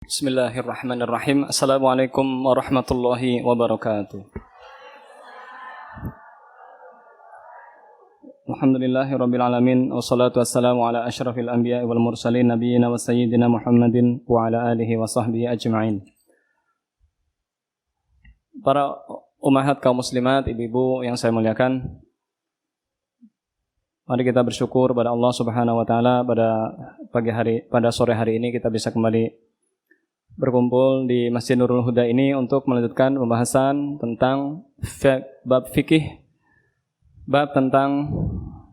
Bismillahirrahmanirrahim. Assalamualaikum warahmatullahi wabarakatuh. Alhamdulillahirabbil alamin wassalatu wassalamu ala asyrafil anbiya'i wal mursalin nabiyina wa sayyidina Muhammadin wa ala alihi wa sahbihi ajma'in. Para ummahat kaum muslimat, ibu-ibu yang saya muliakan, mari kita bersyukur pada Allah Subhanahu wa taala pada sore hari ini kita bisa kembali berkumpul di Masjid Nurul Huda ini untuk melanjutkan pembahasan tentang bab fikih, bab tentang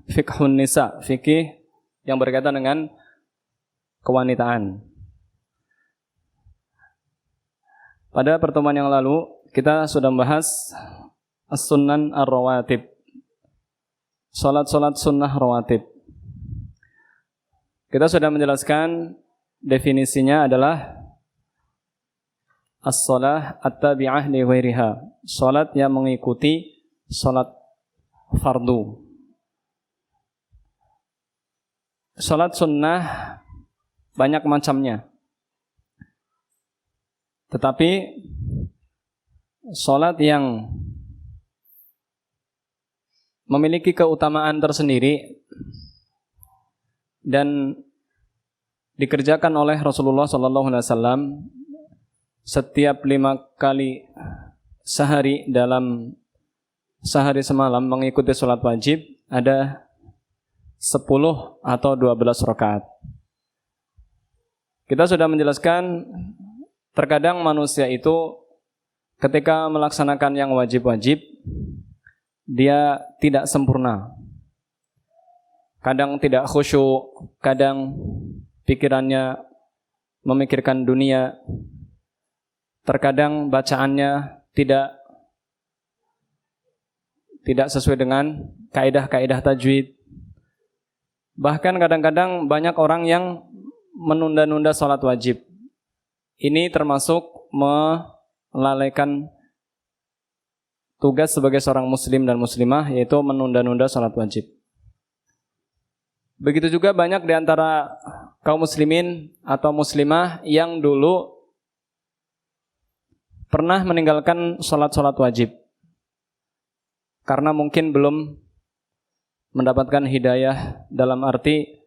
fikhun nisa, fikih yang berkaitan dengan kewanitaan. Pada pertemuan yang lalu kita sudah membahas as-sunan ar-rawatib, salat-salat sunnah rawatib. Kita sudah menjelaskan definisinya adalah as-salah at-tabi'ah li ghairiha, salat yang mengikuti salat fardu. Salat sunnah banyak macamnya, tetapi salat yang memiliki keutamaan tersendiri dan dikerjakan oleh Rasulullah SAW setiap 5 kali sehari dalam sehari semalam mengikuti sholat wajib ada 10 atau 12 rakaat. Kita sudah menjelaskan terkadang manusia itu ketika melaksanakan yang wajib-wajib dia tidak sempurna. Kadang tidak khusyuk, kadang pikirannya memikirkan dunia. Terkadang bacaannya tidak sesuai dengan kaidah-kaidah tajwid. Bahkan kadang-kadang banyak orang yang menunda-nunda salat wajib. Ini termasuk melalaikan tugas sebagai seorang muslim dan muslimah, yaitu menunda-nunda salat wajib. Begitu juga banyak di antara kaum muslimin atau muslimah yang dulu pernah meninggalkan sholat-sholat wajib karena mungkin belum mendapatkan hidayah, dalam arti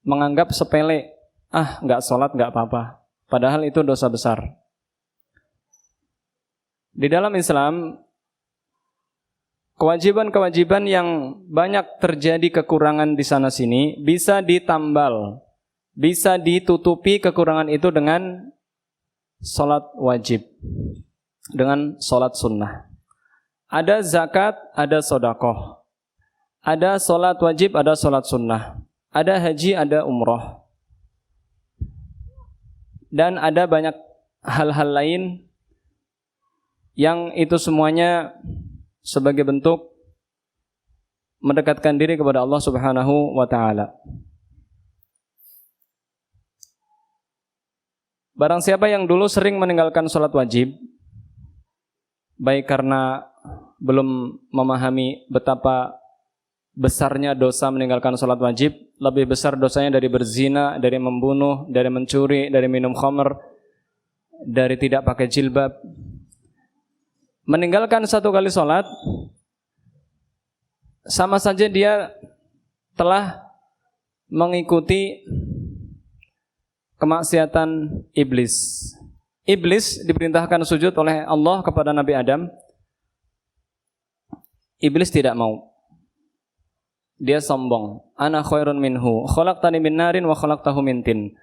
menganggap sepele, nggak sholat nggak apa-apa, padahal itu dosa besar. Di dalam Islam, kewajiban-kewajiban yang banyak terjadi kekurangan di sana-sini bisa ditambal, bisa ditutupi kekurangan itu dengan salat wajib, dengan salat sunnah. Ada zakat, ada sedekah. Ada salat wajib, ada salat sunnah. Ada haji, ada umrah. Dan ada banyak hal-hal lain yang itu semuanya sebagai bentuk mendekatkan diri kepada Allah Subhanahu wa taala. Barang siapa yang dulu sering meninggalkan sholat wajib, baik karena belum memahami betapa besarnya dosa meninggalkan sholat wajib, lebih besar dosanya dari berzina, dari membunuh, dari mencuri, dari minum khamr, dari tidak pakai jilbab. Meninggalkan satu kali sholat, sama saja dia telah mengikuti kemaksiatan iblis. Iblis diperintahkan sujud oleh Allah kepada Nabi Adam. Iblis tidak mau. Dia sombong. Ana khairun minhu, khalaqtani min narin wa khalaqtahu min tin.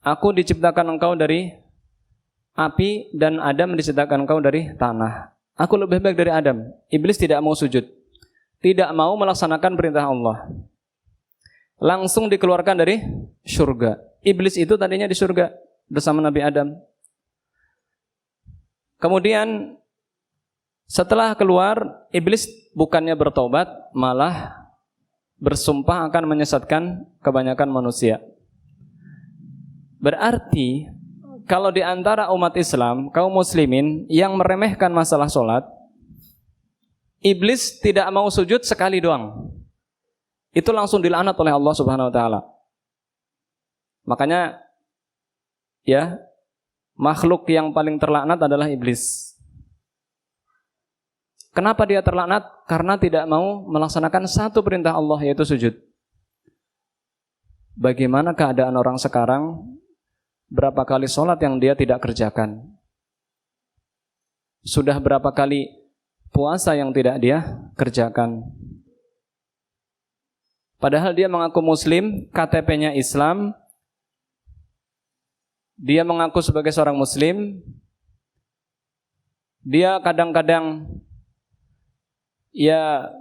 Aku diciptakan engkau dari api dan Adam diciptakan engkau dari tanah. Aku lebih baik dari Adam. Iblis tidak mau sujud, tidak mau melaksanakan perintah Allah. Langsung dikeluarkan dari surga. Iblis itu tadinya di surga bersama Nabi Adam. Kemudian setelah keluar, iblis bukannya bertobat, malah bersumpah akan menyesatkan kebanyakan manusia. Berarti kalau di antara umat Islam, kaum muslimin yang meremehkan masalah sholat, iblis tidak mau sujud sekali doang, itu langsung dilaknat oleh Allah Subhanahu wa taala. Makanya ya, makhluk yang paling terlaknat adalah iblis. Kenapa dia terlaknat? Karena tidak mau melaksanakan satu perintah Allah, yaitu sujud. Bagaimana keadaan orang sekarang? Berapa kali sholat yang dia tidak kerjakan? Sudah berapa kali puasa yang tidak dia kerjakan? Padahal dia mengaku muslim, KTP-nya Islam, dia mengaku sebagai seorang muslim, dia kadang-kadang ya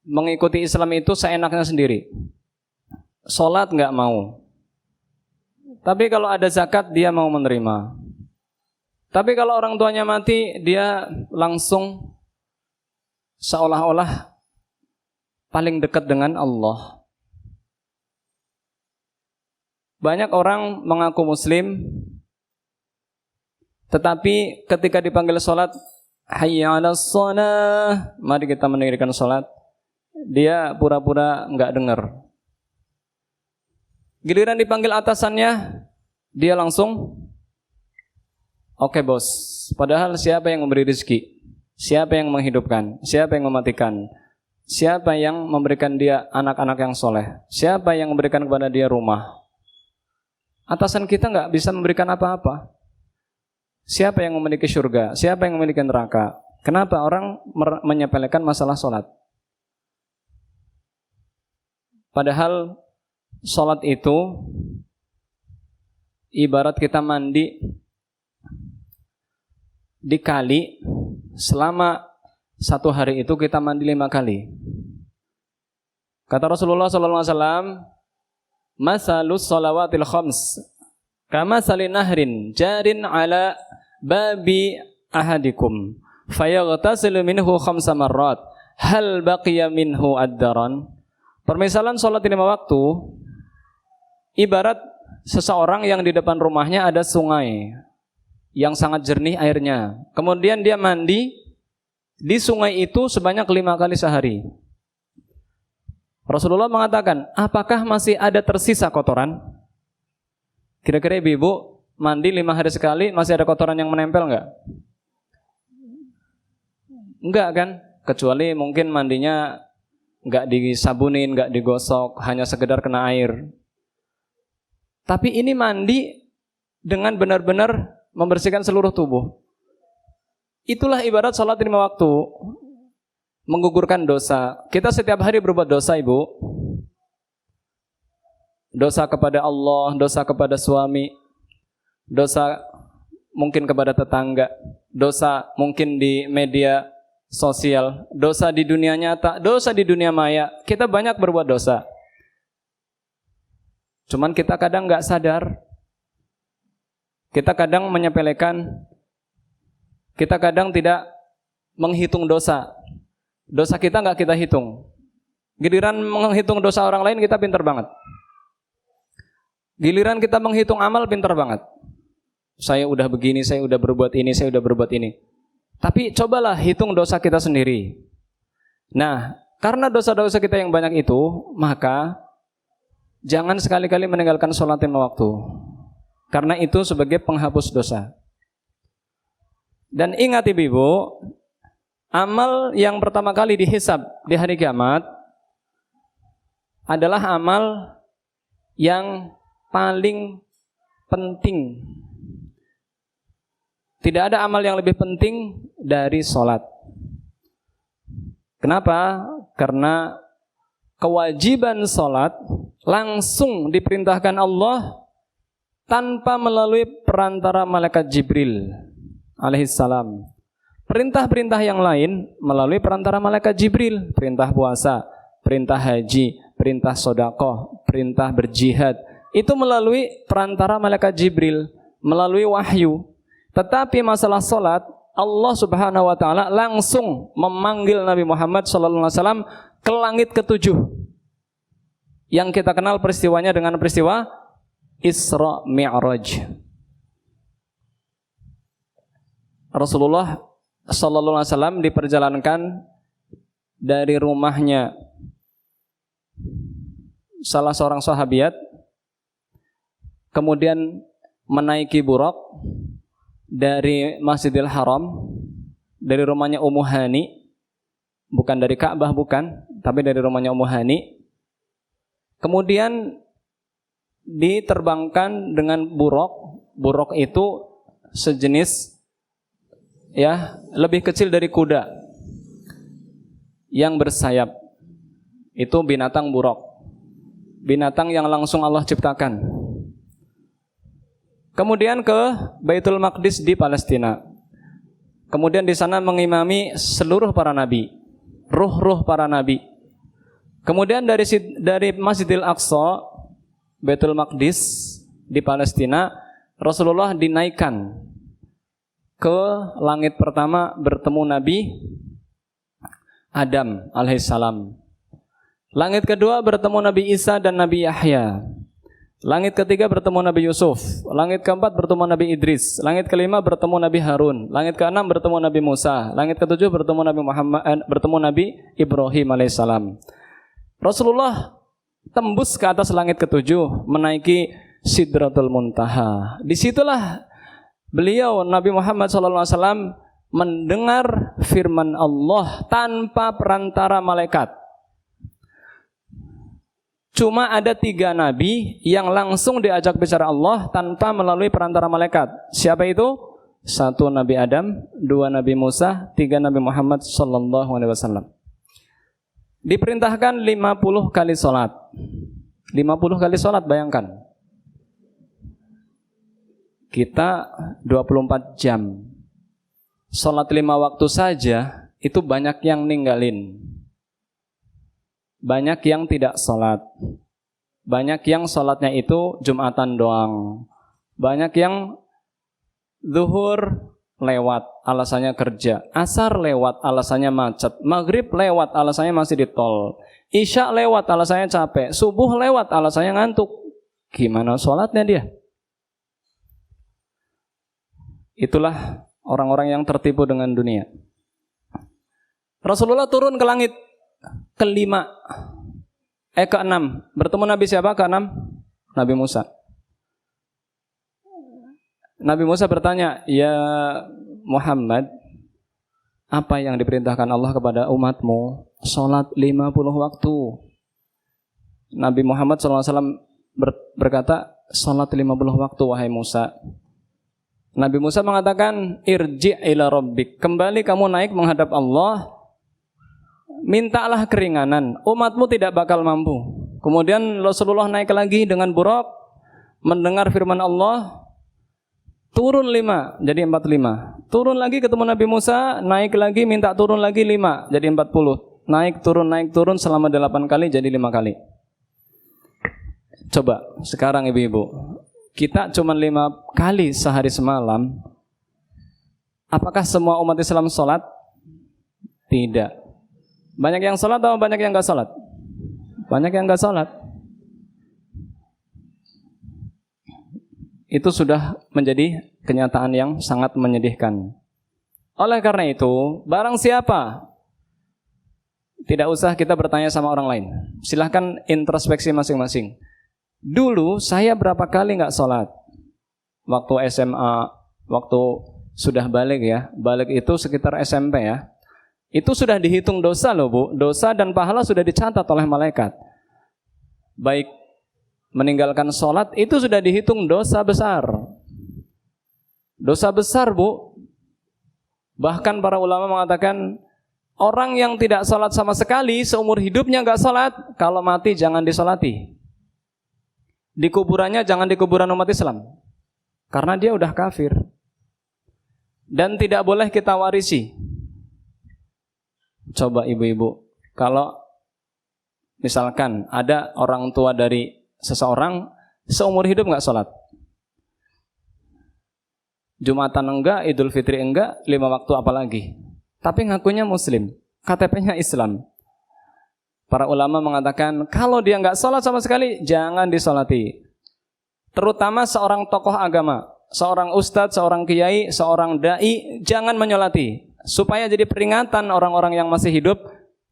mengikuti Islam itu seenaknya sendiri. Sholat nggak mau. Tapi kalau ada zakat dia mau menerima. Tapi kalau orang tuanya mati, dia langsung seolah-olah paling dekat dengan Allah. Banyak orang mengaku muslim, tetapi ketika dipanggil sholat, hayya 'alas shalah, mari kita mendirikan sholat, dia pura-pura nggak dengar. Giliran dipanggil atasannya, dia langsung, oke bos. Padahal siapa yang memberi rezeki? Siapa yang menghidupkan? Siapa yang mematikan? Siapa yang memberikan dia anak-anak yang soleh? Siapa yang memberikan kepada dia rumah? Atasan kita nggak bisa memberikan apa-apa. Siapa yang memiliki surga? Siapa yang memiliki neraka? Kenapa orang menyepelekan masalah sholat? Padahal sholat itu ibarat kita mandi di kali, selama satu hari itu kita mandi 5 kali. Kata Rasulullah SAW, masalus shalawatil khams kama salin nahrin jarin ala babi ahadikum fayaghtasil minhu 5 marrat hal baqiya minhu ad-daran. Permisalan salat 5 waktu ibarat seseorang yang di depan rumahnya ada sungai yang sangat jernih airnya. Kemudian dia mandi di sungai itu sebanyak 5 kali sehari. Rasulullah mengatakan, apakah masih ada tersisa kotoran? Kira-kira ibu mandi 5 hari sekali, masih ada kotoran yang menempel enggak? Enggak kan? Kecuali mungkin mandinya enggak disabunin, enggak digosok, hanya sekedar kena air. Tapi ini mandi dengan benar-benar membersihkan seluruh tubuh. Itulah ibarat sholat 5 waktu. Menggugurkan dosa. Kita setiap hari berbuat dosa, ibu. Dosa kepada Allah, dosa kepada suami, dosa mungkin kepada tetangga, dosa mungkin di media sosial, dosa di dunia nyata, dosa di dunia maya. Kita banyak berbuat dosa. Cuman kita kadang nggak sadar. Kita kadang menyepelekan. Kita kadang tidak menghitung dosa. Dosa kita nggak kita hitung. Giliran menghitung dosa orang lain kita pintar banget. Giliran kita menghitung amal pintar banget. Saya udah begini, saya udah berbuat ini, saya udah berbuat ini. Tapi cobalah hitung dosa kita sendiri. Nah, karena dosa-dosa kita yang banyak itu, maka jangan sekali-kali meninggalkan sholat 5 waktu. Karena itu sebagai penghapus dosa. Dan ingat ibu, amal yang pertama kali dihisab di hari kiamat adalah amal yang paling penting. Tidak ada amal yang lebih penting dari sholat. Kenapa? Karena kewajiban sholat langsung diperintahkan Allah tanpa melalui perantara malaikat Jibril alaihissalam. Perintah-perintah yang lain melalui perantara malaikat Jibril. Perintah puasa, perintah haji, perintah sedekah, perintah berjihad. Itu melalui perantara malaikat Jibril, melalui wahyu. Tetapi masalah sholat, Allah subhanahu wa ta'ala langsung memanggil Nabi Muhammad SAW ke langit ke-7. Yang kita kenal peristiwanya dengan peristiwa Isra Mi'raj. Rasulullah sallallahu alaihi wasallam diperjalankan dari rumahnya salah seorang sahabiat, kemudian menaiki buraq dari Masjidil Haram, dari rumahnya Ummu Hani, bukan dari Ka'bah, bukan, tapi dari rumahnya Ummu Hani. Kemudian diterbangkan dengan buraq. Buraq itu sejenis ya, lebih kecil dari kuda yang bersayap. Itu binatang buraq. Binatang yang langsung Allah ciptakan. Kemudian ke Baitul Maqdis di Palestina. Kemudian di sana mengimami seluruh para nabi, ruh-ruh para nabi. Kemudian dari Masjidil Aqsa, Baitul Maqdis di Palestina, Rasulullah dinaikkan ke langit pertama bertemu Nabi Adam alaihissalam. Langit kedua bertemu Nabi Isa dan Nabi Yahya. Langit ketiga bertemu Nabi Yusuf. Langit keempat bertemu Nabi Idris. Langit kelima bertemu Nabi Harun. Langit keenam bertemu Nabi Musa. Langit ketujuh bertemu Nabi bertemu Nabi Ibrahim alaihissalam. Rasulullah tembus ke atas langit ketujuh, menaiki Sidratul Muntaha. Disitulah beliau Nabi Muhammad SAW mendengar firman Allah tanpa perantara malaikat. Cuma ada 3 nabi yang langsung diajak bicara Allah tanpa melalui perantara malaikat. Siapa itu? 1 Nabi Adam, 2 Nabi Musa, 3 Nabi Muhammad SAW. Diperintahkan 50 kali sholat. 50 kali sholat, bayangkan. Kita 24 jam. Sholat 5 waktu saja, itu banyak yang ninggalin. Banyak yang tidak sholat. Banyak yang sholatnya itu Jumatan doang. Banyak yang zuhur lewat, alasannya kerja. Asar lewat, alasannya macet. Maghrib lewat, alasannya masih di tol. Isya lewat, alasannya capek. Subuh lewat, alasannya ngantuk. Gimana sholatnya dia? Itulah orang-orang yang tertipu dengan dunia. Rasulullah turun ke langit kelima, keenam. Bertemu Nabi siapa? Keenam, Nabi Musa. Nabi Musa bertanya, ya Muhammad, apa yang diperintahkan Allah kepada umatmu? Sholat 50 waktu. Nabi Muhammad SAW berkata, sholat 50 waktu wahai Musa. Nabi Musa mengatakan, irji' ila rabbik, kembali kamu naik menghadap Allah. Mintalah keringanan, umatmu tidak bakal mampu. Kemudian Rasulullah naik lagi dengan buraq, mendengar firman Allah, turun 5, jadi 45. Turun lagi ketemu Nabi Musa, naik lagi, minta turun lagi 5, jadi 40. Naik turun selama 8 kali, jadi 5 kali. Coba sekarang ibu-ibu, kita cuma 5 kali sehari semalam. Apakah semua umat Islam sholat? Tidak. Banyak yang sholat atau banyak yang gak sholat? Banyak yang gak sholat. Itu sudah menjadi kenyataan yang sangat menyedihkan. Oleh karena itu, barang siapa, tidak usah kita bertanya sama orang lain. Silahkan introspeksi masing-masing. Dulu saya berapa kali gak sholat? Waktu SMA, waktu sudah balik ya. Balik itu sekitar SMP ya. Itu sudah dihitung dosa loh Bu. Dosa dan pahala sudah dicatat oleh malaikat. Baik meninggalkan sholat itu sudah dihitung dosa besar. Dosa besar Bu. Bahkan para ulama mengatakan orang yang tidak sholat sama sekali seumur hidupnya gak sholat, kalau mati jangan disolati. Di kuburannya jangan di kuburan umat Islam. Karena dia udah kafir. Dan tidak boleh kita warisi. Coba ibu-ibu, kalau misalkan ada orang tua dari seseorang seumur hidup nggak sholat, Jumatan enggak, Idul Fitri enggak, 5 waktu apalagi, tapi ngakunya Muslim, KTP-nya Islam. Para ulama mengatakan kalau dia nggak sholat sama sekali, jangan disolati. Terutama seorang tokoh agama, seorang ustadz, seorang kiai, seorang dai, jangan menyolati. Supaya jadi peringatan orang-orang yang masih hidup.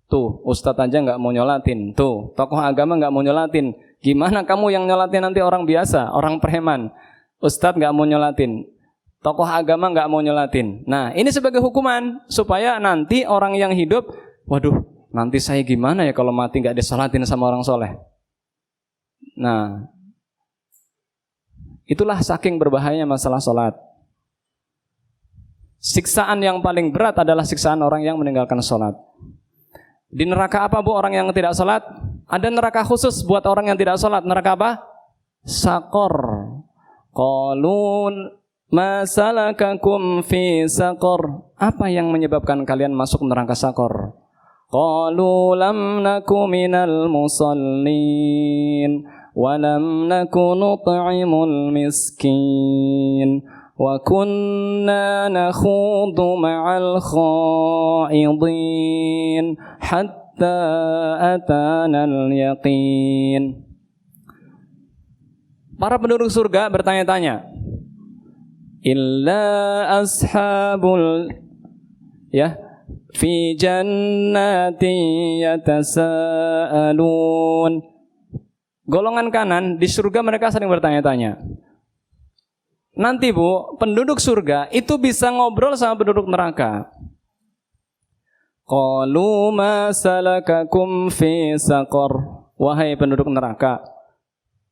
Tuh, ustadz aja nggak mau nyolatin. Tuh, tokoh agama nggak mau nyolatin. Gimana kamu yang nyolatin nanti orang biasa, orang preman? Ustadz nggak mau nyolatin, tokoh agama nggak mau nyolatin. Nah, ini sebagai hukuman supaya nanti orang yang hidup, waduh, nanti saya gimana ya kalau mati nggak disolatin sama orang soleh. Nah, itulah saking berbahayanya masalah solat. Siksaan yang paling berat adalah siksaan orang yang meninggalkan solat. Di neraka apa bu orang yang tidak solat? Ada neraka khusus buat orang yang tidak solat. Neraka apa? Sakor. Qalun ma salakakum fi sakor. Apa yang menyebabkan kalian masuk neraka sakor? Qalu lam naku minal musallin wa lam naku nut'imul miskin wa kunna nakhudu ma'al khaidin hatta atana al-yaqin. Para penduduk surga bertanya-tanya, illa ashabul fi jannati yatasaalun. Golongan kanan di surga mereka sering bertanya-tanya. Nanti bu, penduduk surga itu bisa ngobrol sama penduduk neraka. Qalu ma salakakum fi saqar. Wahai penduduk neraka,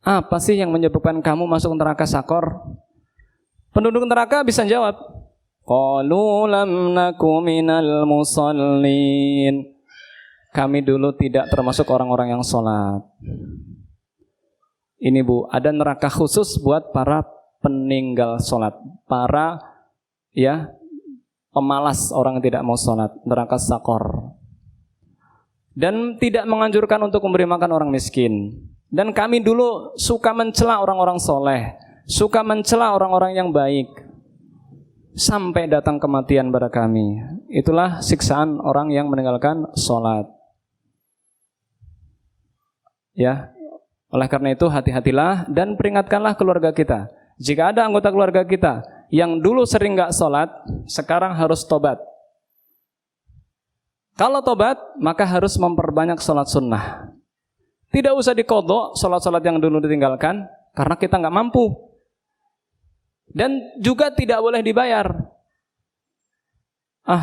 apa sih yang menyebabkan kamu masuk neraka sakor? Penduduk neraka bisa jawab, qalu lam naku minal musallin. Kami dulu tidak termasuk orang-orang yang sholat. Ini bu, ada neraka khusus buat para peninggal sholat, para pemalas orang yang tidak mau sholat, neraka sakor. Dan tidak menganjurkan untuk memberi makan orang miskin. Dan kami dulu suka mencela orang-orang soleh, suka mencela orang-orang yang baik, sampai datang kematian pada kami. Itulah siksaan orang yang meninggalkan sholat. Ya, oleh karena itu hati-hatilah dan peringatkanlah keluarga kita. Jika ada anggota keluarga kita yang dulu sering gak sholat, sekarang harus tobat. Kalau tobat, maka harus memperbanyak sholat sunnah. Tidak usah dikodok sholat-sholat yang dulu ditinggalkan, karena kita gak mampu. Dan juga tidak boleh dibayar.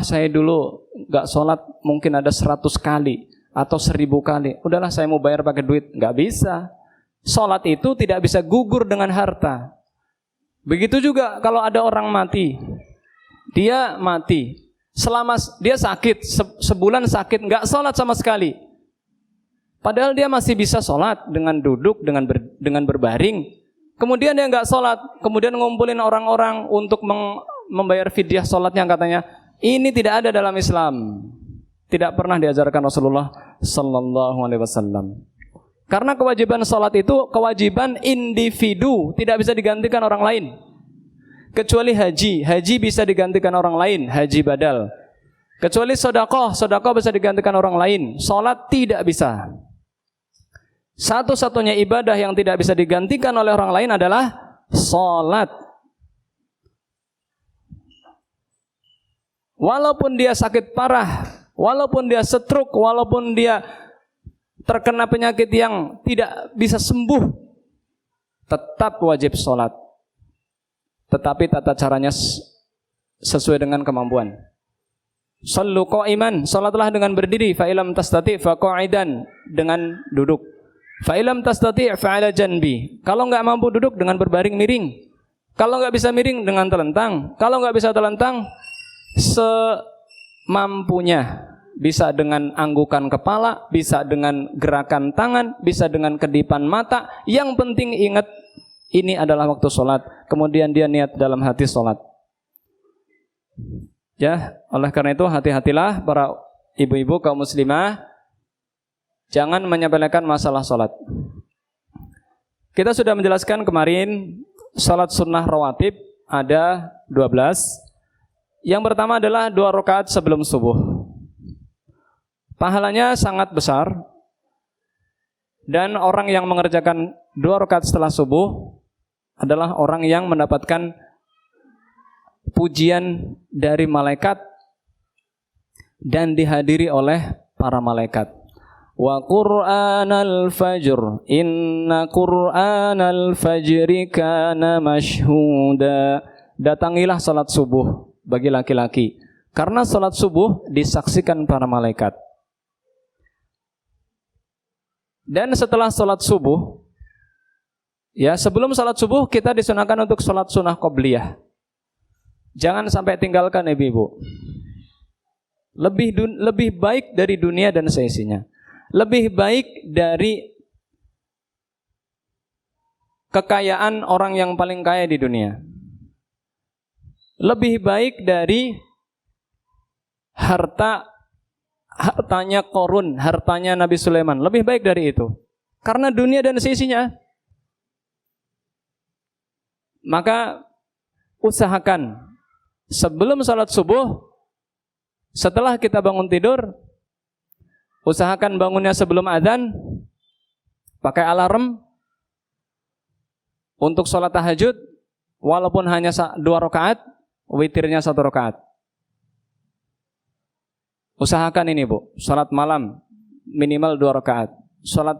Saya dulu gak sholat mungkin ada 100 kali atau 1000 kali. Udahlah saya mau bayar pakai duit. Gak bisa. Sholat itu tidak bisa gugur dengan harta. Begitu juga kalau ada orang mati. Dia mati. Selama dia sakit, sebulan sakit, gak sholat sama sekali. Padahal dia masih bisa sholat dengan duduk, dengan berbaring. Kemudian dia nggak sholat, kemudian ngumpulin orang-orang untuk membayar fidyah sholatnya, katanya ini tidak ada dalam Islam, tidak pernah diajarkan Rasulullah Sallallahu Alaihi Wasallam. Karena kewajiban sholat itu kewajiban individu, tidak bisa digantikan orang lain. Kecuali haji bisa digantikan orang lain, haji badal. Kecuali sedekah bisa digantikan orang lain, sholat tidak bisa. Satu-satunya ibadah yang tidak bisa digantikan oleh orang lain adalah sholat. Walaupun dia sakit parah, walaupun dia stroke, walaupun dia terkena penyakit yang tidak bisa sembuh, tetap wajib sholat. Tetapi tata caranya sesuai dengan kemampuan. Shallu qa'iman, sholatlah dengan berdiri. Fa ilam tastati' fa qa'idan, dengan duduk. Fa ilam tastati' fa 'ala janbi. Kalau enggak mampu duduk, dengan berbaring miring. Kalau enggak bisa miring, dengan telentang. Kalau enggak bisa telentang, semampunya. Bisa dengan anggukan kepala, bisa dengan gerakan tangan, bisa dengan kedipan mata. Yang penting ingat, ini adalah waktu sholat. Kemudian dia niat dalam hati sholat. Ya, oleh karena itu hati-hatilah para ibu-ibu kaum muslimah. Jangan menyepelekan masalah sholat. Kita sudah menjelaskan kemarin, sholat sunnah rawatib ada 12. Yang pertama adalah 2 rakaat sebelum subuh. Pahalanya sangat besar. Dan orang yang mengerjakan 2 rakaat setelah subuh adalah orang yang mendapatkan pujian dari malaikat dan dihadiri oleh para malaikat. wa qur'anal fajr inna qur'anal fajri kana mashhuda. Datangilah salat subuh bagi laki-laki, karena salat subuh disaksikan para malaikat. Dan setelah salat subuh, ya sebelum salat subuh kita disunahkan untuk salat sunnah qobliyah. Jangan sampai tinggalkan ibu-ibu. Lebih baik dari dunia dan seisinya. Lebih baik dari kekayaan orang yang paling kaya di dunia. Lebih baik dari hartanya Qarun, hartanya Nabi Sulaiman. Lebih baik dari itu. Karena dunia dan seisinya. Maka usahakan sebelum salat subuh, setelah kita bangun tidur, usahakan bangunnya sebelum adzan, pakai alarm untuk sholat tahajud, walaupun hanya 2 rakaat, witirnya 1 rakaat. Usahakan ini bu, sholat malam minimal 2 rakaat, sholat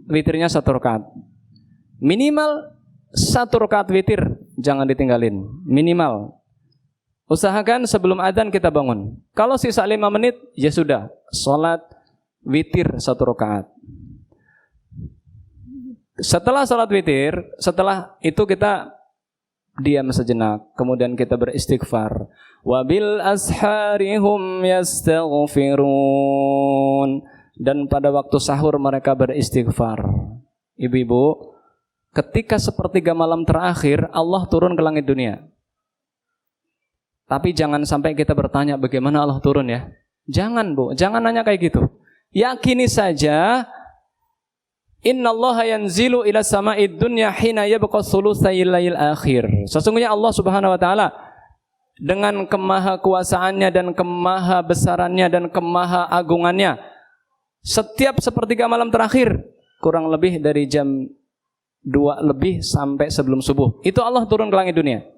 witirnya 1 rakaat. Minimal 1 rakaat witir, jangan ditinggalin, minimal. Usahakan sebelum adzan kita bangun. Kalau sisa 5 menit, ya sudah, sholat witir 1 rakaat. Setelah sholat witir, setelah itu kita diam sejenak, kemudian kita beristighfar. Wabil asharihum yastaghfirun. Dan pada waktu sahur mereka beristighfar. Ibu-ibu, ketika sepertiga malam terakhir, Allah turun ke langit dunia. Tapi jangan sampai kita bertanya bagaimana Allah turun ya. Jangan bu, jangan nanya kayak gitu. Yakini saja, innallaha yanzilu ila sama'id dunya hina yabqa thulutsayil lail akhir. Sesungguhnya Allah Subhanahu wa taala dengan kemahakuasaannya dan kemahabesarannya dan kemahaagungannya, setiap sepertiga malam terakhir, kurang lebih dari jam 2 lebih sampai sebelum subuh, itu Allah turun ke langit dunia.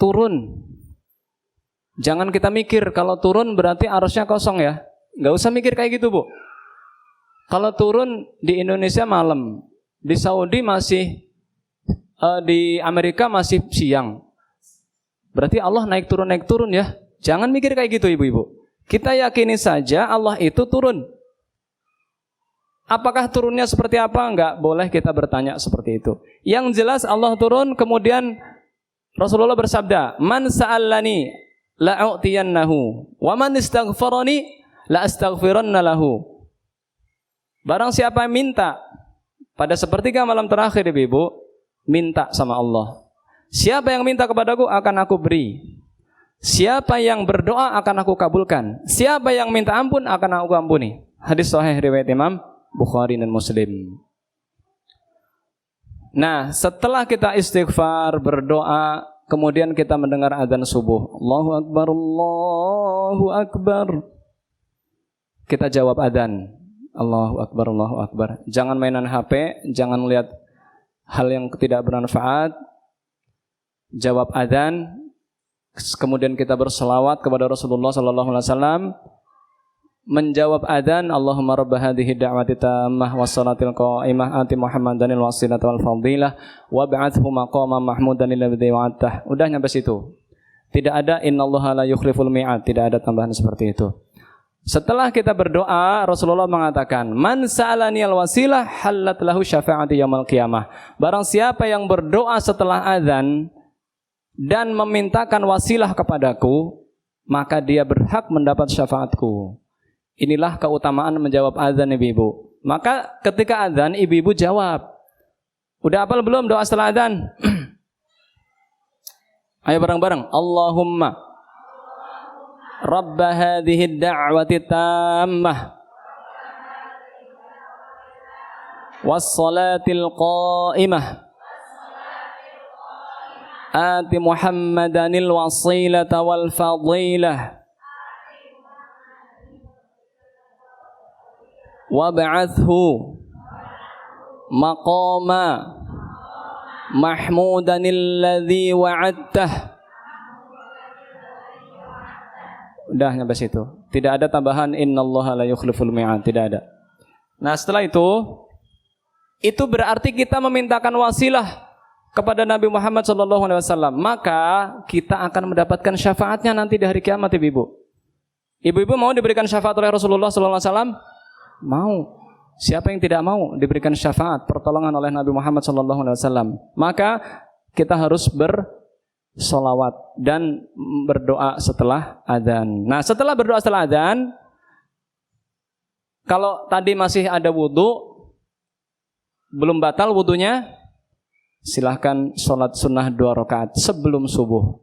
Turun. Jangan kita mikir kalau turun berarti arusnya kosong ya. Nggak usah mikir kayak gitu bu. Kalau turun di Indonesia malam, di Saudi masih, di Amerika masih siang. Berarti Allah naik turun ya. Jangan mikir kayak gitu ibu-ibu. Kita yakini saja Allah itu turun. Apakah turunnya seperti apa? Enggak boleh kita bertanya seperti itu. Yang jelas Allah turun, kemudian Rasulullah bersabda, "Man sa'alani la'u'tiyannahu, wa man istaghfarani la'astaghfiranna lahu." Barang siapa yang minta pada sepertiga malam terakhir ibu, minta sama Allah. Siapa yang minta kepadaku akan aku beri. Siapa yang berdoa akan aku kabulkan. Siapa yang minta ampun akan aku ampuni. Hadis sahih riwayat Imam Bukhari dan Muslim. Nah, setelah kita istighfar, berdoa, kemudian kita mendengar adzan subuh. Allahu Akbar, Allahu Akbar. Kita jawab adzan. Allahu Akbar, Allahu Akbar. Jangan mainan HP, jangan lihat hal yang tidak bermanfaat. Jawab adzan. Kemudian kita berselawat kepada Rasulullah sallallahu alaihi wasallam. Menjawab adzan, Allahumma rabb hadhihi da'wati tammah wassalatil qa'imah ati Muhammadanil wasilata wal fadilah wab'athhu maqaman mahmudan alladzi wa'adtah. Udah nyampe situ. Tidak ada innallaha la yukhliful mi'ad, tidak ada tambahan seperti itu. Setelah kita berdoa, Rasulullah mengatakan, "Man sa'alani al-wasilah halat lahu syafa'ati yaumil qiyamah." Barang siapa yang berdoa setelah adzan dan memintakan wasilah kepadaku, maka dia berhak mendapat syafaatku. Inilah keutamaan menjawab adzan ibu-ibu. Maka ketika adzan ibu-ibu jawab. Udah hafal belum doa setelah adzan? Ayo bareng-bareng. Allahumma rabb hadhihi ad-da'wati tammah was-salatil qa'imah ati Muhammadanil wasilata wal fadilah wab'athhu maqama mahmudanil ladzi wa'adtah. Udah nyampe situ. Tidak ada tambahan innallaha la yukhliful mi'ad, tidak ada. Nah, setelah itu berarti kita memintakan wasilah kepada Nabi Muhammad SAW, maka kita akan mendapatkan syafaatnya nanti di hari kiamat, ibu-ibu. Ibu-ibu mau diberikan syafaat oleh Rasulullah SAW? Mau. Siapa yang tidak mau diberikan syafaat, pertolongan oleh Nabi Muhammad SAW? Maka kita harus bersolawat dan berdoa setelah adzan. Nah, setelah berdoa setelah adzan, kalau tadi masih ada wudu, belum batal wudunya, silahkan sholat sunnah 2 rakaat sebelum subuh.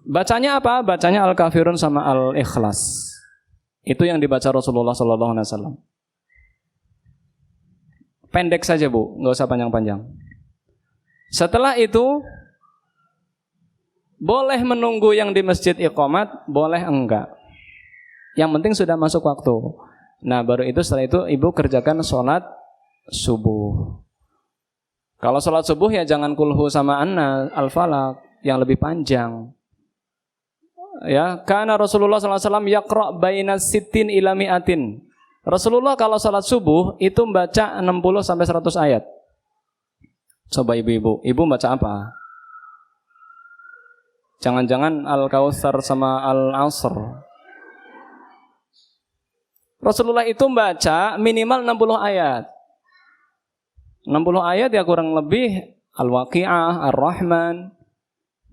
Bacanya apa? Bacanya Al-Kafirun sama Al-Ikhlas. Itu yang dibaca Rasulullah SAW. Pendek saja, Bu, nggak usah panjang-panjang. Setelah itu, boleh menunggu yang di masjid iqamat, boleh enggak. Yang penting sudah masuk waktu. Nah, baru itu setelah itu ibu kerjakan sholat subuh. Kalau sholat subuh ya jangan kulhu sama anna al-falaq yang lebih panjang. Ya, karena Rasulullah SAW yaqra' baina sittin ila mi'atin. Rasulullah kalau sholat subuh itu membaca 60 sampai 100 ayat. Coba ibu-ibu, ibu baca apa? Jangan-jangan Al-Kautsar sama Al-Asr. Rasulullah itu membaca minimal 60 ayat. 60 ayat ya kurang lebih Al-Waqi'ah, Ar-Rahman.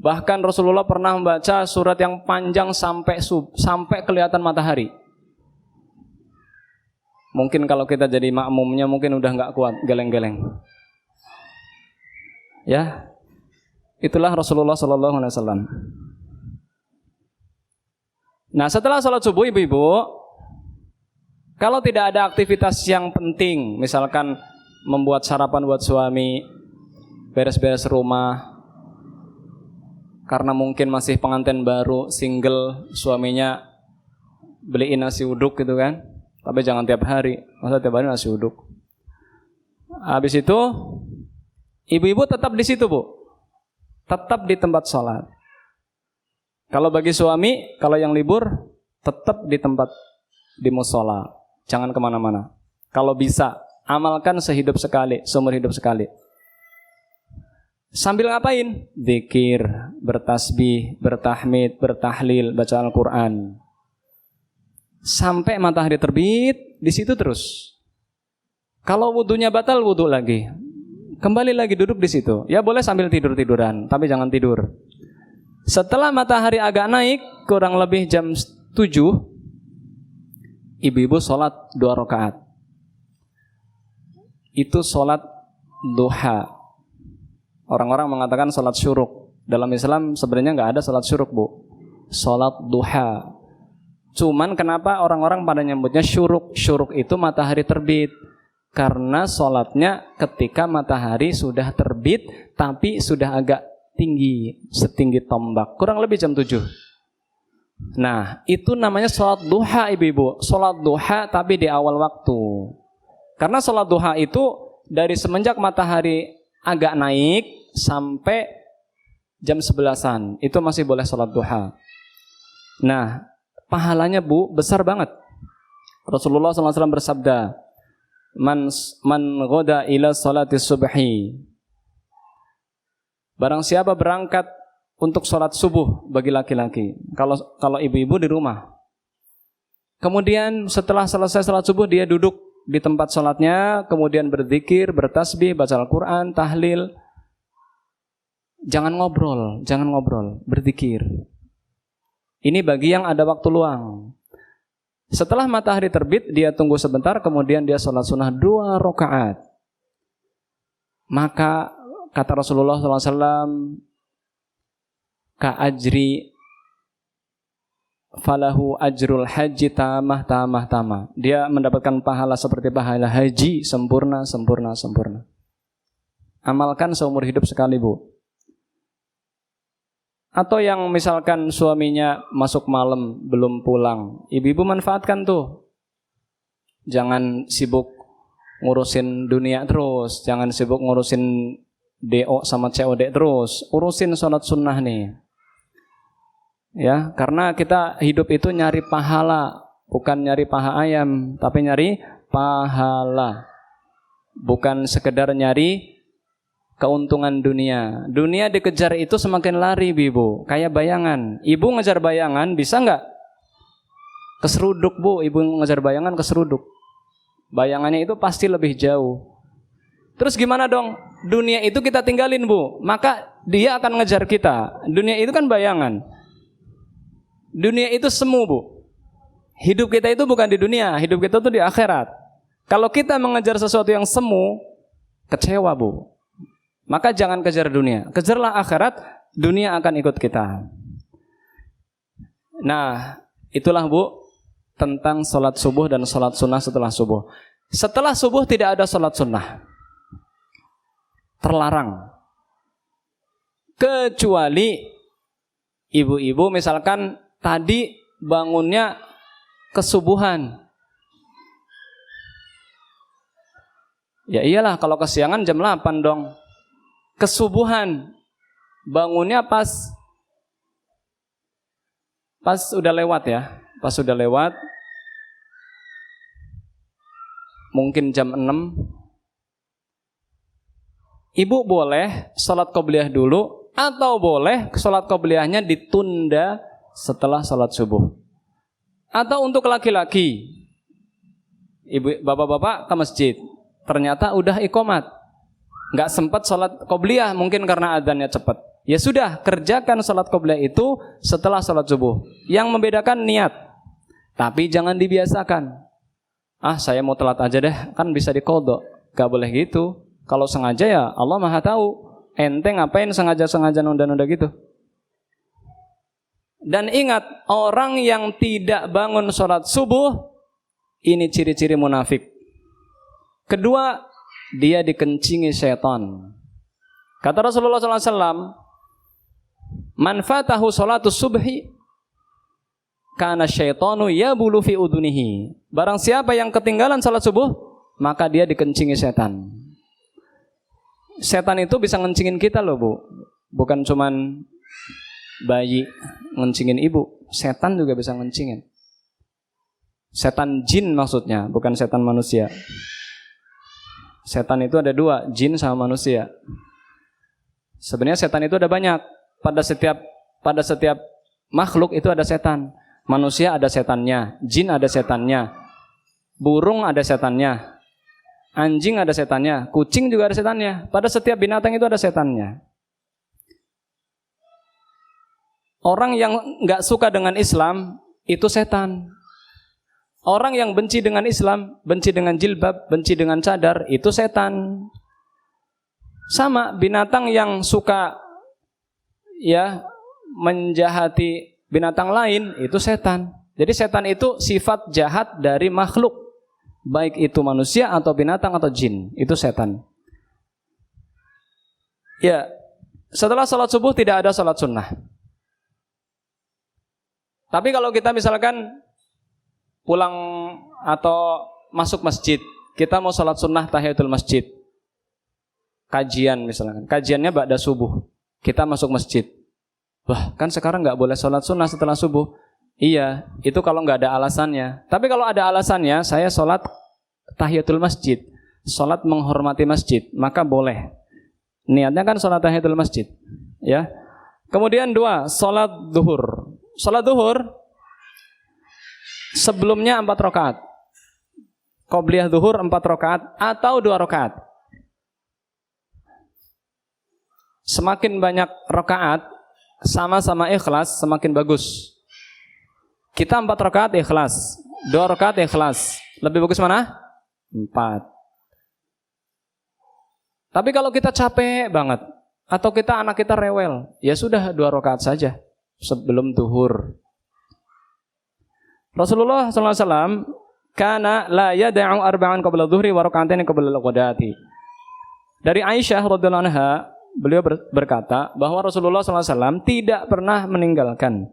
Bahkan Rasulullah pernah membaca surat yang panjang sampai kelihatan matahari. Mungkin kalau kita jadi makmumnya mungkin udah nggak kuat, geleng-geleng. Ya, itulah Rasulullah SAW. Nah, setelah sholat subuh, ibu-ibu, kalau tidak ada aktivitas yang penting, misalkan membuat sarapan buat suami, beres-beres rumah, karena mungkin masih pengantin baru, single, suaminya beliin nasi uduk gitu kan, tapi jangan tiap hari, masa tiap hari nasi uduk. Habis itu, ibu-ibu tetap di situ, Bu, tetap di tempat sholat. Kalau bagi suami, kalau yang libur, tetap di tempat di mushola, jangan kemana-mana. Kalau bisa, amalkan sehidup sekali, seumur hidup sekali. Sambil ngapain? Zikir, bertasbih, bertahmid, bertahlil, baca Al-Quran. Sampai matahari terbit, di situ terus. Kalau wudunya batal, wudu lagi. Kembali lagi duduk di situ. Ya boleh sambil tidur-tiduran, tapi jangan tidur. Setelah matahari agak naik, kurang lebih jam 7, ibu-ibu sholat 2 rakaat. Itu sholat duha. Orang-orang mengatakan sholat syuruk. Dalam Islam sebenarnya nggak ada sholat syuruk, Bu. Sholat duha. Cuman kenapa orang-orang pada nyebutnya syuruk? Syuruk itu matahari terbit. Karena sholatnya ketika matahari sudah terbit, tapi sudah agak tinggi, setinggi tombak. Kurang lebih jam 7. Nah, itu namanya sholat duha, ibu-ibu. Sholat duha tapi di awal waktu. Karena sholat duha itu dari semenjak matahari agak naik sampai jam 11-an. Itu masih boleh sholat duha. Nah, pahalanya, Bu, besar banget. Rasulullah SAW bersabda, Man ghoda ila salati subhi. Barang siapa berangkat untuk sholat subuh bagi laki-laki. Kalau ibu-ibu di rumah. Kemudian setelah selesai sholat subuh dia duduk di tempat sholatnya, kemudian berzikir, bertasbih, baca Al-Quran, tahlil. Jangan ngobrol, berzikir. Ini bagi yang ada waktu luang. Setelah matahari terbit, dia tunggu sebentar, kemudian dia sholat sunnah 2 rakaat. Maka kata Rasulullah SAW, ka'ajri falahu ajrul haji tamah. Dia mendapatkan pahala seperti pahala haji, sempurna. Amalkan seumur hidup sekali, Bu. Atau yang misalkan suaminya masuk malam belum pulang, ibu-ibu manfaatkan tuh. Jangan sibuk ngurusin dunia terus, jangan sibuk ngurusin DO sama COD terus, urusin sholat sunnah nih. Ya, karena kita hidup itu nyari pahala, bukan nyari paha ayam, tapi nyari pahala. Bukan sekedar nyari keuntungan dunia. Dunia dikejar itu semakin lari, Ibu. Kayak bayangan. Ibu ngejar bayangan, bisa nggak? Keseruduk, Bu. Ibu ngejar bayangan keseruduk. Bayangannya itu pasti lebih jauh. Terus gimana dong? Dunia itu kita tinggalin, Bu. Maka dia akan ngejar kita. Dunia itu kan bayangan. Dunia itu semu, Bu. Hidup kita itu bukan di dunia. Hidup kita itu di akhirat. Kalau kita mengejar sesuatu yang semu, kecewa, Bu. Maka jangan kejar dunia. Kejarlah akhirat, dunia akan ikut kita. Nah, itulah, Bu, tentang sholat subuh dan sholat sunnah setelah subuh. Setelah subuh tidak ada sholat sunnah. Terlarang. Kecuali ibu-ibu misalkan tadi bangunnya kesubuhan. Ya iyalah, kalau kesiangan jam 8 dong. Kesubuhan. Bangunnya pas udah lewat ya. Pas udah lewat. Mungkin jam 6. Ibu boleh sholat qobliyah dulu. Atau boleh sholat qobliyahnya ditunda setelah sholat subuh. Atau untuk laki-laki. Ibu, bapak-bapak ke masjid. Ternyata udah iqomat, nggak sempat sholat qobliyah mungkin karena adzannya cepat. Ya sudah, kerjakan sholat qobliyah itu setelah sholat subuh. Yang membedakan niat, tapi jangan dibiasakan. Saya mau telat aja deh, kan bisa diqodho. Gak boleh gitu. Kalau sengaja ya Allah Maha tahu. Ente ngapain sengaja nunda-nunda gitu? Dan ingat, orang yang tidak bangun sholat subuh, ini ciri-ciri munafik. Kedua, dia dikencingi setan. Kata Rasulullah SAW, man fatahu sholatus subhi, kana syaitanu yabulu fi udunihi. Barang siapa yang ketinggalan sholat subuh, maka dia dikencingi setan. Setan itu bisa ngencingin kita loh, Bu. Bukan cuman bayi ngencingin ibu, setan juga bisa ngencingin. Setan jin maksudnya, bukan setan manusia. Setan itu ada dua, jin sama manusia. Sebenarnya setan itu ada banyak. Pada setiap makhluk itu ada setan. Manusia ada setannya, jin ada setannya, burung ada setannya, anjing ada setannya, kucing juga ada setannya. Pada setiap binatang itu ada setannya. Orang yang nggak suka dengan Islam itu setan. Orang yang benci dengan Islam, benci dengan jilbab, benci dengan cadar, itu setan. Sama binatang yang suka ya menjahati binatang lain, itu setan. Jadi setan itu sifat jahat dari makhluk, baik itu manusia atau binatang atau jin, itu setan. Ya, setelah sholat subuh tidak ada sholat sunnah. Tapi kalau kita misalkan pulang atau masuk masjid, kita mau sholat sunnah tahiyatul masjid, kajian misalkan, kajiannya ba'da subuh, kita masuk masjid. Wah, kan sekarang nggak boleh sholat sunnah setelah subuh. Iya, itu kalau nggak ada alasannya. Tapi kalau ada alasannya, saya sholat tahiyatul masjid, sholat menghormati masjid, maka boleh. Niatnya kan sholat tahiyatul masjid, ya. Kemudian 2, sholat duhur. Sholat duhur sebelumnya 4 rakaat. Qobliyah duhur 4 rakaat atau 2 rakaat. Semakin banyak rakaat sama-sama ikhlas, semakin bagus. Kita 4 rakaat ikhlas, 2 rakaat ikhlas. Lebih bagus mana? 4. Tapi kalau kita capek banget atau anak kita rewel, ya sudah 2 rakaat saja sebelum duhur. Rasulullah SAW kana la yada'u arba'an qabla dhuhri wa raka'ataini qabla al-ghadati. Dari Aisyah radhiyallahu anha, beliau berkata bahwa Rasulullah SAW tidak pernah meninggalkan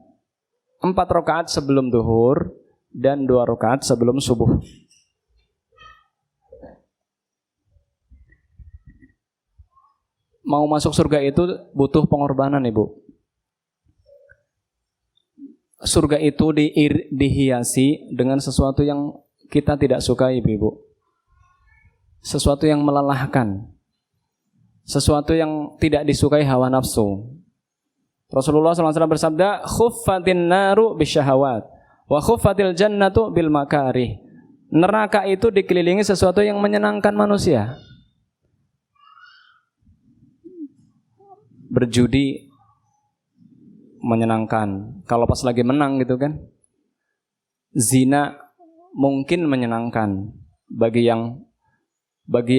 4 rakaat sebelum duhur dan 2 rakaat sebelum subuh. Mau masuk surga itu butuh pengorbanan, Ibu. surga itu dihiasi dengan sesuatu yang kita tidak sukai, Ibu. Sesuatu yang melelahkan. Sesuatu yang tidak disukai hawa nafsu. Rasulullah SAW bersabda, khuffatin naru bisyahawat wa khuffatil jannatu bil makarih. Neraka itu dikelilingi sesuatu yang menyenangkan manusia. Berjudi menyenangkan, kalau pas lagi menang gitu kan. Zina mungkin menyenangkan bagi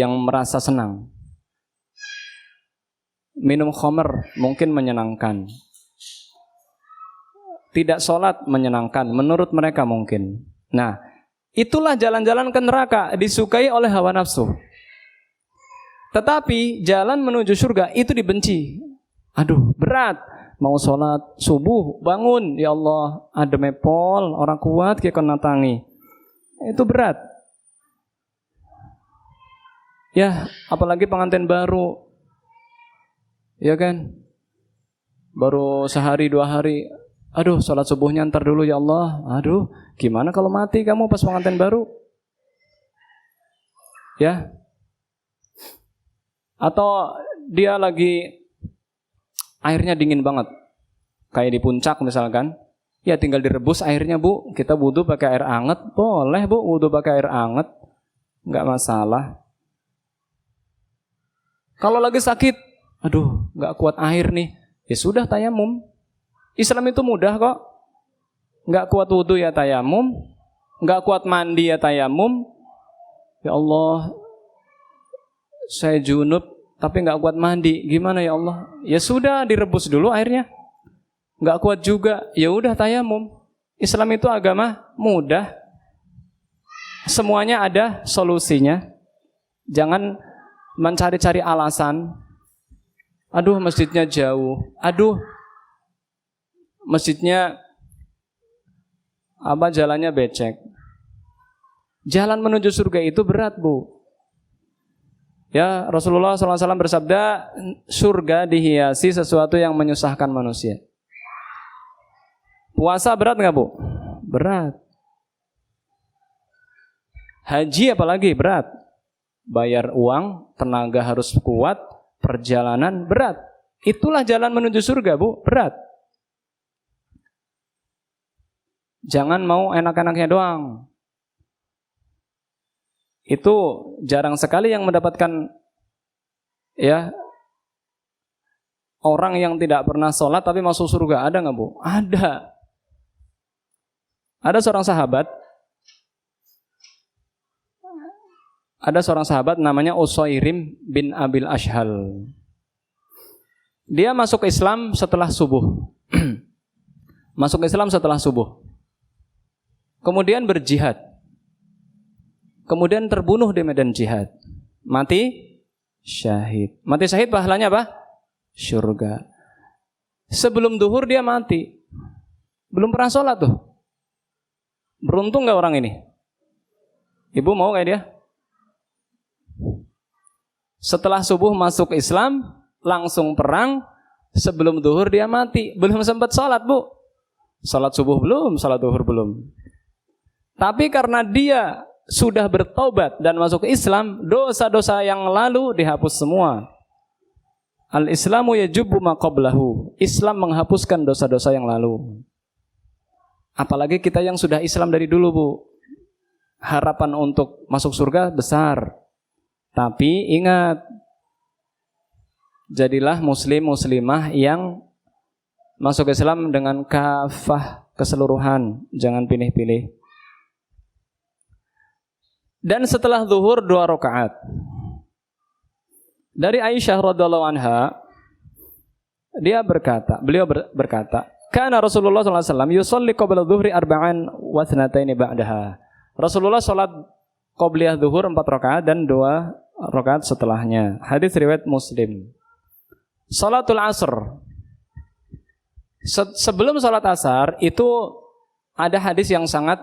yang merasa senang. Minum khamr mungkin menyenangkan. Tidak sholat menyenangkan menurut mereka mungkin. Nah, itulah jalan-jalan ke neraka, disukai oleh hawa nafsu. Tetapi jalan menuju surga itu dibenci. Aduh, berat. Mau sholat subuh, bangun. Ya Allah, ada mepol, orang kuat kayak kena tangi. Itu berat. Ya, apalagi pengantin baru. Ya kan? Baru sehari 2 hari. Aduh, sholat subuhnya ntar dulu ya Allah. Aduh, gimana kalau mati kamu pas pengantin baru? Ya. Atau dia lagi airnya dingin banget. Kayak di puncak misalkan. Ya tinggal direbus airnya, Bu. Kita wudu pakai air anget. Boleh, Bu, wudu pakai air anget. Enggak masalah. Kalau lagi sakit, aduh, enggak kuat air nih. Ya sudah tayamum. Islam itu mudah kok. Enggak kuat wudu ya tayamum. Enggak kuat mandi ya tayamum. Ya Allah, saya junub tapi enggak kuat mandi. Gimana ya Allah? Ya sudah, direbus dulu airnya. Enggak kuat juga, ya udah tayamum. Islam itu agama mudah. Semuanya ada solusinya. Jangan mencari-cari alasan. Aduh, masjidnya jauh. Aduh, masjidnya jalannya becek. Jalan menuju surga itu berat, Bu. Ya, Rasulullah SAW bersabda, surga dihiasi sesuatu yang menyusahkan manusia. Puasa berat nggak, Bu? Berat. Haji apalagi berat. Bayar uang, tenaga harus kuat, perjalanan berat. Itulah jalan menuju surga, Bu, berat. Jangan mau enak-enaknya doang. Itu jarang sekali yang mendapatkan ya orang yang tidak pernah sholat tapi masuk surga. Ada nggak, Bu? Ada. Ada seorang sahabat namanya Usairim bin Abil Ashhal. Dia masuk Islam setelah subuh. Masuk Islam setelah subuh. Kemudian berjihad. Kemudian terbunuh di medan jihad. Mati syahid. Mati syahid pahalanya apa? Surga. Sebelum duhur dia mati. Belum pernah sholat tuh. Beruntung gak orang ini? Ibu mau kayak dia? Setelah subuh masuk Islam, langsung perang. Sebelum duhur dia mati. Belum sempat sholat, Bu. Sholat subuh belum, sholat duhur belum. Tapi karena dia sudah bertaubat dan masuk Islam, dosa-dosa yang lalu dihapus semua. Al-Islamu yajubbu ma qablahu. Islam menghapuskan dosa-dosa yang lalu. Apalagi kita yang sudah Islam dari dulu, Bu. Harapan untuk masuk surga besar. Tapi ingat, jadilah muslim muslimah yang masuk Islam dengan kafah, keseluruhan, jangan pilih-pilih. Dan setelah zuhur 2 rakaat. Dari Aisyah radhiyallahu anha, beliau berkata, kana Rasulullah sallallahu alaihi wasallam yusalli qabla dhuhri arba'an wa thnataini ba'daha. Rasulullah salat qabliyah zuhur 4 rakaat dan 2 rakaat setelahnya. Hadis riwayat Muslim. Salatul Asr. Sebelum salat Asar itu ada hadis yang sangat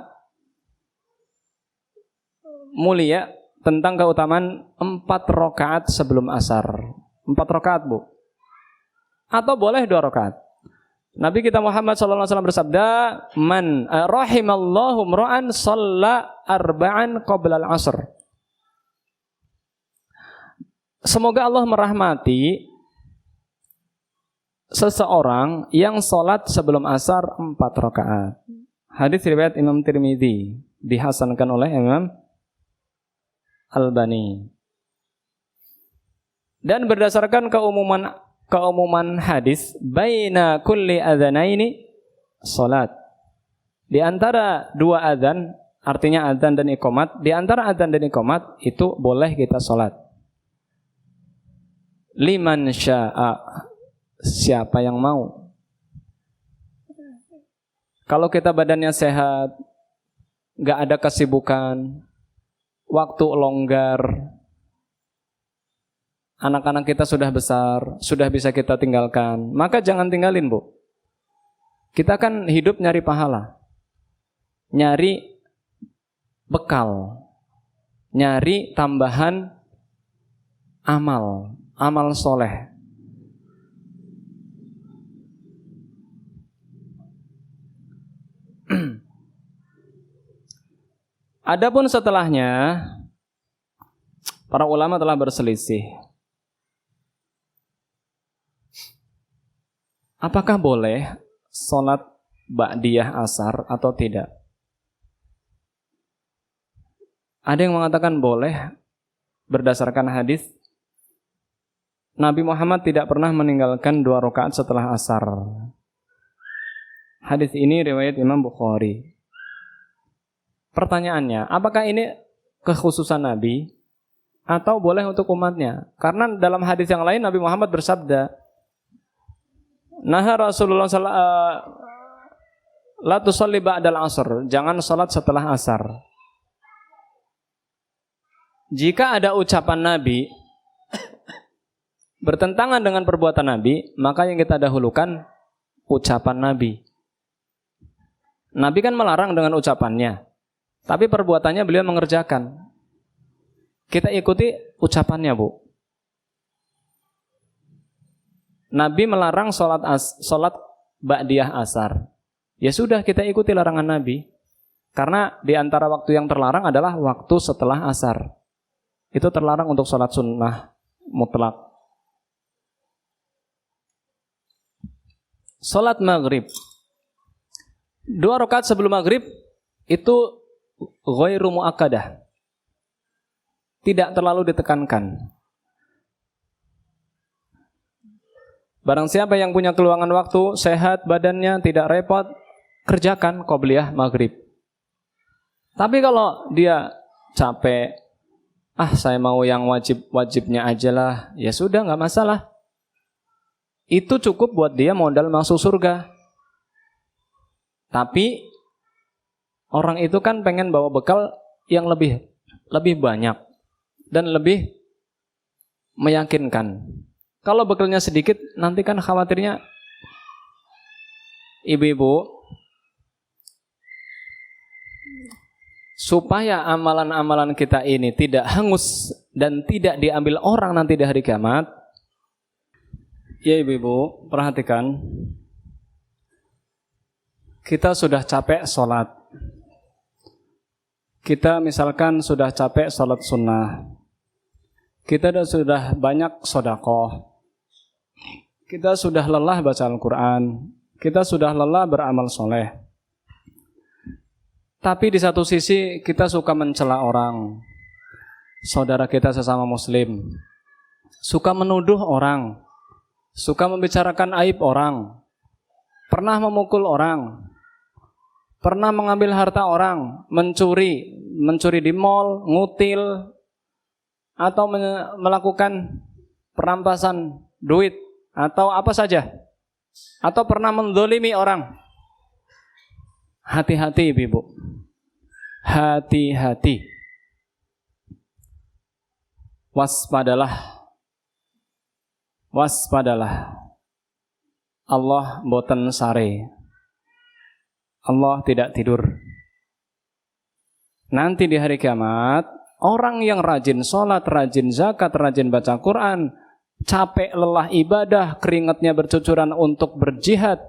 mulia tentang keutamaan 4 rakaat sebelum Asar. 4 rakaat, Bu. Atau boleh 2 rakaat. Nabi kita Muhammad sallallahu alaihi wasallam bersabda, "Man rahimallahu imra'an shalla arba'an qabla al-'asr." Semoga Allah merahmati seseorang yang salat sebelum asar 4 rakaat. Hadis riwayat Imam Tirmidzi, dihasankan oleh Imam Albani. Dan berdasarkan keumuman hadis, baina kulli adzanaini salat. Di antara dua adzan, artinya adzan dan iqamat, di antara adzan dan iqamat itu boleh kita salat. Liman syaa, siapa yang mau. Kalau kita badannya sehat, nggak ada kesibukan, waktu longgar, anak-anak kita sudah besar, sudah bisa kita tinggalkan, maka jangan tinggalin, Bu. Kita kan hidup nyari pahala, nyari bekal, nyari tambahan amal soleh. Adapun setelahnya, para ulama telah berselisih. Apakah boleh sholat ba'diyah asar atau tidak? Ada yang mengatakan boleh berdasarkan hadis Nabi Muhammad tidak pernah meninggalkan 2 rakaat setelah asar. Hadis ini riwayat Imam Bukhari. Pertanyaannya, apakah ini kekhususan Nabi atau boleh untuk umatnya? Karena dalam hadis yang lain Nabi Muhammad bersabda, "Naha Rasulullah la tusalli ba'dal asr." Jangan salat setelah asar. Jika ada ucapan Nabi bertentangan dengan perbuatan Nabi, maka yang kita dahulukan ucapan Nabi. Nabi kan melarang dengan ucapannya, tapi perbuatannya beliau mengerjakan. Kita ikuti ucapannya, Bu. Nabi melarang sholat ba'diyah asar. Ya sudah, kita ikuti larangan Nabi. Karena di antara waktu yang terlarang adalah waktu setelah asar. Itu terlarang untuk sholat sunnah mutlak. Sholat maghrib. 2 rakaat sebelum maghrib itu ghairu muakkadah. Tidak terlalu ditekankan. Barang siapa yang punya keluangan waktu, sehat badannya, tidak repot, kerjakan qobliyah maghrib. Tapi kalau dia capek, saya mau yang wajibnya aja lah, ya sudah, nggak masalah. Itu cukup buat dia modal masuk surga. Tapi orang itu kan pengen bawa bekal yang lebih banyak dan lebih meyakinkan. Kalau bekalnya sedikit, nanti kan khawatirnya ibu-ibu, supaya amalan-amalan kita ini tidak hangus dan tidak diambil orang nanti di hari kiamat. Ya ibu-ibu, perhatikan. Kita sudah capek sholat. Kita misalkan sudah capek sholat sunnah. Kita sudah banyak sedekah. Kita sudah lelah baca Al-Quran. Kita sudah lelah beramal soleh. Tapi di satu sisi kita suka mencela orang, saudara kita sesama muslim. Suka menuduh orang. Suka membicarakan aib orang. Pernah memukul orang. Pernah mengambil harta orang, mencuri di mal, ngutil, atau melakukan perampasan duit, atau apa saja. Atau pernah menzalimi orang. Hati-hati ibu. Hati-hati. Waspadalah. Allah boten sare. Allah tidak tidur. Nanti di hari kiamat, orang yang rajin sholat, rajin zakat, rajin baca Quran, capek lelah ibadah, keringatnya bercucuran untuk berjihad,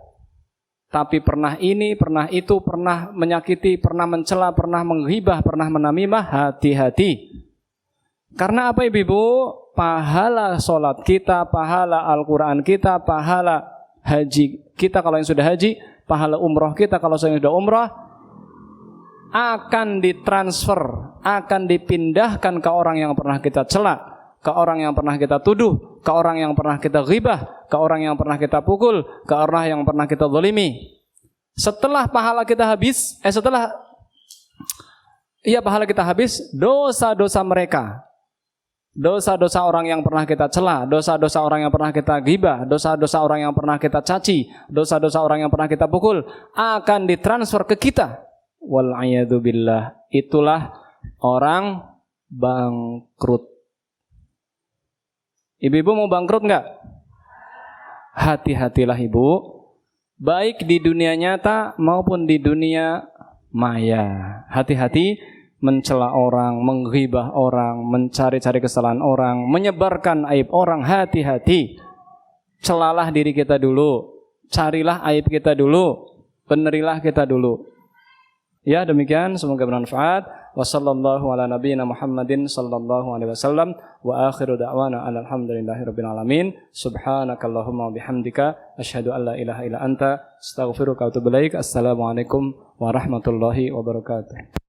tapi pernah ini, pernah itu, pernah menyakiti, pernah mencela, pernah menghibah, pernah menamimah, hati-hati. Karena apa Ibu? Pahala sholat kita, pahala Al-Quran kita, pahala haji kita kalau yang sudah haji, pahala umroh kita kalau yang sudah umroh, akan ditransfer, akan dipindahkan ke orang yang pernah kita cela, ke orang yang pernah kita tuduh, ke orang yang pernah kita ghibah, ke orang yang pernah kita pukul, ke orang yang pernah kita zalimi. Setelah pahala kita habis, pahala kita habis, dosa-dosa mereka, dosa-dosa orang yang pernah kita cela, dosa-dosa orang yang pernah kita ghibah, dosa-dosa orang yang pernah kita caci, dosa-dosa orang yang pernah kita pukul, akan ditransfer ke kita. Wal'iyadu billah. Itulah orang bangkrut. Ibu-ibu mau bangkrut enggak? Hati-hatilah Ibu, baik di dunia nyata maupun di dunia maya. Hati-hati mencela orang, menghibah orang, mencari-cari kesalahan orang, menyebarkan aib orang. Hati-hati. Celalah diri kita dulu, carilah aib kita dulu, benerilah kita dulu. Ya, demikian, semoga bermanfaat. Wassallallahu ala nabiyyina Muhammadin sallallahu alaihi wasallam wa akhiru da'wana alhamdulillahirabbil alamin. Subhanakallahumma bihamdika asyhadu an la ilaha illa anta astaghfiruka wa atubu ilaik. Assalamualaikum warahmatullahi wabarakatuh.